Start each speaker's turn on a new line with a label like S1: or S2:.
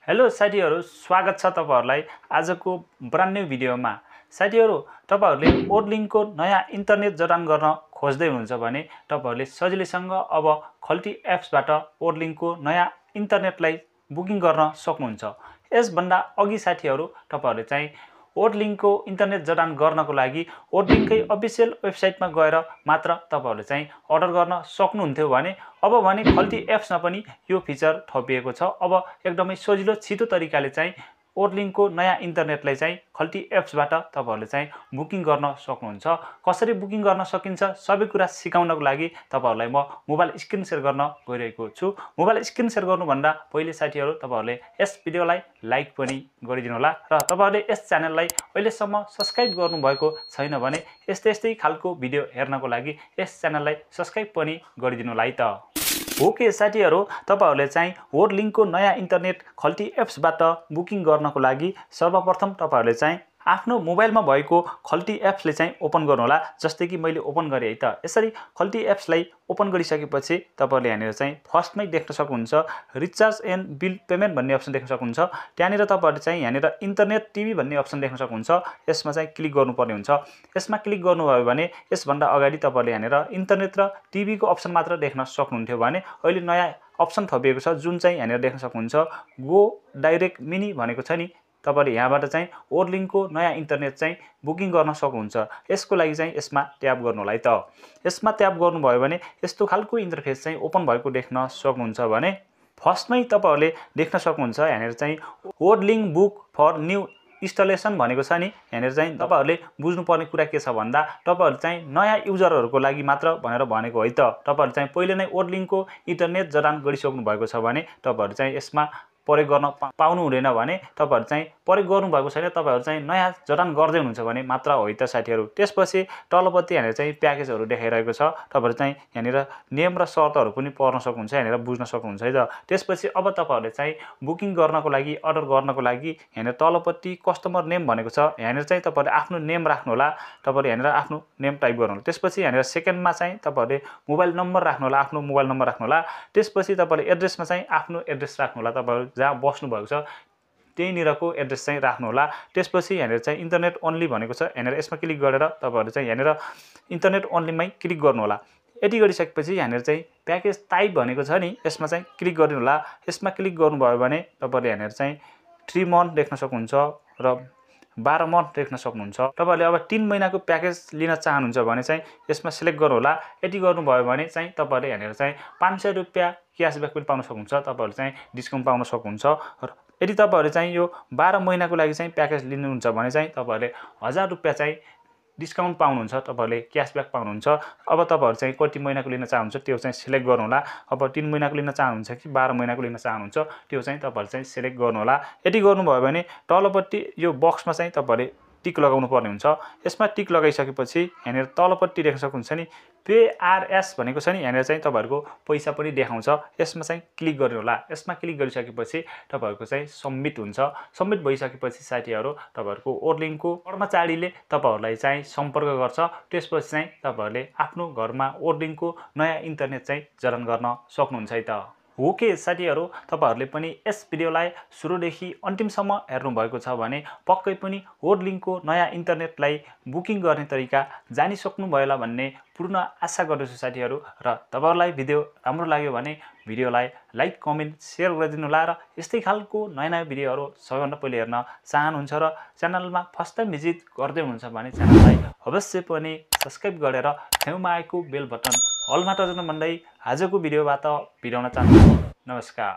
S1: Hello साथीहरु, स्वागत छ तपाईहरुलाई आजको ब्रान्ड न्यू भिडियोमा। साथीहरु, तपाईहरुले ओर्लिंकको नयाँ इन्टरनेट जडान गर्न खोज्दै हुनुहुन्छ भने तपाईहरुले सजिलैसँग अब खल्टी एप्सबाट ओर्लिंकको नयाँ इन्टरनेटलाई बुकिङ गर्न सक्नुहुन्छ। यसभन्दा अघि साथीहरु, तपाईहरुले चाहिँ ओर्लिंकको इन्टरनेट जडान गर्नको लागि ओर्लिंककै अफिसियल वेबसाइटमा गएर मात्र तपाईहरुले चाहिँ अर्डर गर्न सक्नुहुन्थ्यो भने अब भने खल्टी एप्समा पनि यो फिचर थपिएको छ। अब एकदमै सजिलो छिटो तरिकाले चाहिँ ओर्लिंकको नयाँ इन्टरनेटलाई चाहिँ खल्टी एप्सबाट तपाईहरुले चाहिँ बुकिङ गर्न सक्नुहुन्छ। कसरी बुकिङ गर्न सकिन्छ सबै कुरा सिकाउनको लागि तपाईहरुलाई म मोबाइल स्क्रिन शेयर गर्न गइरहेको छु। मोबाइल स्क्रिन शेयर गर्नुभन्दा पहिले साथीहरु, तपाईहरुले यस भिडियोलाई लाइक पनि गरिदिनु होला र तपाईहरुले यस च्यानललाई अहिलेसम्म सब्स्क्राइब गर्नुभएको छैन भने यस्तै खालको भिडियो हेर्नको लागि यस च्यानललाई सब्स्क्राइब पनि गरिदिनु होला है त। ओके साथीहरु, तपाईहरुले चाहिँ ओर्लिंकको नयाँ इन्टरनेट खल्टी एप्सबाट बुकिङ गर्नको लागि सर्वप्रथम तपाईहरुले चाहिँ आफ्नो मोबाइलमा भएको खल्टी एप्सले चाहिँ ओपन गर्नु होला। जस्तै कि मैले ओपन गरे है त। यसरी खल्टी एप्सलाई ओपन गरिसकेपछि तपाईहरुले यहाँनिर चाहिँ फर्स्टमै देख्न सक्नुहुन्छ रिचार्ज एन्ड बिल पेमेन्ट भन्ने अप्सन देख्न सक्नुहुन्छ। त्यहाँनिर तपाईहरुले चाहिँ यहाँनिर इन्टरनेट टिभी भन्ने अप्सन देख्न सक्नुहुन्छ। यसमा चाहिँ क्लिक गर्नुपर्ने हुन्छ। यसमा क्लिक गर्नुभयो भने यसभन्दा अगाडि तपाईहरुले यहाँनिर इन्टरनेट र टिभीको अप्सन मात्र देख्न सक्नुहुन्थ्यो भने अहिले नयाँ अप्सन थपिएको छ जुन चाहिँ यहाँनिर देख्न सक्नुहुन्छ गो डाइरेक्ट मिनी भनेको छ नि। तपाईहरुले यहाँबाट चाहिँ ओर्लिंकको नयाँ इन्टरनेट चाहिँ बुकिङ गर्न सक्नुहुन्छ। यसको लागि चाहिँ यसमा ट्याप गर्नु होला है त। यसमा ट्याप गर्नुभयो भने यस्तो खालको इन्टरफेस चाहिँ ओपन भएको देख्न सक्नुहुन्छ भने फर्स्टमै तपाईहरुले देख्न सक्नुहुन्छ यहाँनिर चाहिँ ओर्लिंक बुक फर न्यू इन्स्टलेसन भनेको छ नि। यहाँनिर चाहिँ तपाईहरुले बुझ्नुपर्ने कुरा के छ भन्दा तपाईहरु चाहिँ नयाँ युजरहरुको लागि मात्र भनेर भनेको है त। तपाईहरु चाहिँ पहिले नै ओर्लिंकको इन्टरनेट जडान गरिसक्नु भएको छ भने तपाईहरु चाहिँ यसमा प्रयोग गर्न पाउनु हुँदैन भने तपाईहरु चाहिँ प्रयोग गर्नु भएको छैन, तपाईहरु चाहिँ नयाँ जडान गर्दै हुनुहुन्छ भने मात्र हो त साथीहरु। त्यसपछि तलपट्टि यहाँनिर चाहिँ प्याकेजहरु देखाइरहेको छ। तपाईहरु चाहिँ यहाँनिर नियम र शर्तहरु पनि पढ्न सक्नुहुन्छ, यहाँनिर बुझ्न सक्नुहुन्छ है त। त्यसपछि अब तपाईहरुले चाहिँ बुकिङ गर्नको लागि अर्डर गर्नको लागि यहाँनिर तलपट्टि कस्टमर नेम भनेको छ। यहाँनिर चाहिँ तपाईहरुले आफ्नो नेम राख्नु होला। तपाईहरुले यहाँनिर आफ्नो नेम टाइप गर्नु होला। त्यसपछि यहाँनिर सेकेन्डमा चाहिँ तपाईहरुले मोबाइल नम्बर राख्नु होला, आफ्नो मोबाइल नम्बर राख्नु होला। त्यसपछि तपाईहरुले एड्रेसमा चाहिँ आफ्नो एड्रेस राख्नु होला। तपाईहरु जहाँ बस्नु भएको छ त्यहीनिरको एड्रेस चाहिँ राख्नु होला। त्यसपछि यहाँनिर चाहिँ इन्टरनेट ओन्ली भनेको छ। यहाँनिर यसमा क्लिक गरेर तपाईहरु चाहिँ यहाँनिर इन्टरनेट ओन्लीमै क्लिक गर्नु होला। यति गरिसकेपछि यहाँनिर चाहिँ प्याकेज टाइप भनेको छ नि, यसमा चाहिँ क्लिक गर्नु होला। यसमा क्लिक गर्नुभयो भने तपाईहरुले यहाँनिर चाहिँ 3 मन्थ देख्न सक्नुहुन्छ र 12 मन्थ देख्न सक्नुहुन्छ। तपाईहरुले अब 3 महिनाको प्याकेज लिन चाहनुहुन्छ भने चाहिँ यसमा सिलेक्ट गर्नु होला। यति गर्नुभयो भने चाहिँ तपाईहरुले यहाँनिर चाहिँ 500 रुपैयाँ क्यासब्याक पनि पाउन सक्नुहुन्छ। तपाईहरुले चाहिँ डिस्काउन्ट पाउन सक्नुहुन्छ। र यदि तपाईहरुले चाहिँ यो 12 महिनाको लागि चाहिँ प्याकेज लिनुहुन्छ भने चाहिँ तपाईहरुले 1000 रुपैयाँ चाहिँ डिस्काउन्ट पाउनुहुन्छ, तपाईहरुले क्यासब्याक पाउनुहुन्छ। अब तपाईहरु चाहिँ कति महिनाको लिन चाहनुहुन्छ त्यो चाहिँ सिलेक्ट गर्नु होला। अब 3 महिनाको लिन चाहनुहुन्छ कि 12 महिनाको लिन चाहनुहुन्छ त्यो चाहिँ तपाईहरु चाहिँ सिलेक्ट गर्नु होला। यदि गर्नुभयो भने तलपट्टि यो बक्समा चाहिँ तपाईहरुले टिक लगाउनु पर्ने हुन्छ। यसमा टिक लगाइसकेपछि यहाँनिर तलपट्टि देख्न सक्नुहुन्छ नि पे आरएस भनेको छ नि। यहाँनिर चाहिँ तपाईहरुको पैसा पनि देखाउँछ। यसमा चाहिँ क्लिक गर्नु होला। यसमा क्लिक गरिसकेपछि तपाईहरुको चाहिँ सबमिट हुन्छ। सबमिट भइसकेपछि साथीहरु तपाईहरुको ओर्लिंकको कर्मचारीले तपाईहरुलाई चाहिँ सम्पर्क गर्छ। त्यसपछि चाहिँ तपाईहरुले आफ्नो घरमा ओर्लिंकको नयाँ इन्टरनेट चाहिँ जडान गर्न सक्नुहुन्छ है त। ओके साथीहरु, तपाईहरुले पनि यस भिडियोलाई सुरुदेखि अन्तिमसम्म हेर्नु भएको छ भने पक्कै पनि ओर्लिंकको नयाँ इन्टरनेटलाई बुकिङ गर्ने तरिका जानिसक्नु भयो होला भन्ने पूर्ण आशा गर्दछु साथीहरु। र तपाईहरुलाई भिडियो राम्रो लाग्यो भने भिडियोलाई लाइक, कमेन्ट, शेयर गरिदिनु होला। र यस्तै खालको नयाँ भिडियोहरु सबैभन्दा पहिले हेर्न चाहनुहुन्छ र च्यानलमा फर्स्ट टाइम भिजिट गर्दै हुनुहुन्छ भने च्यानललाई अवश्य पनि सब्स्क्राइब गरेर छेउमा आएको बेल बटन अलमा टर्न भन्दै आजको भिडियोबाट बिराउन चाहन्छु। नमस्कार।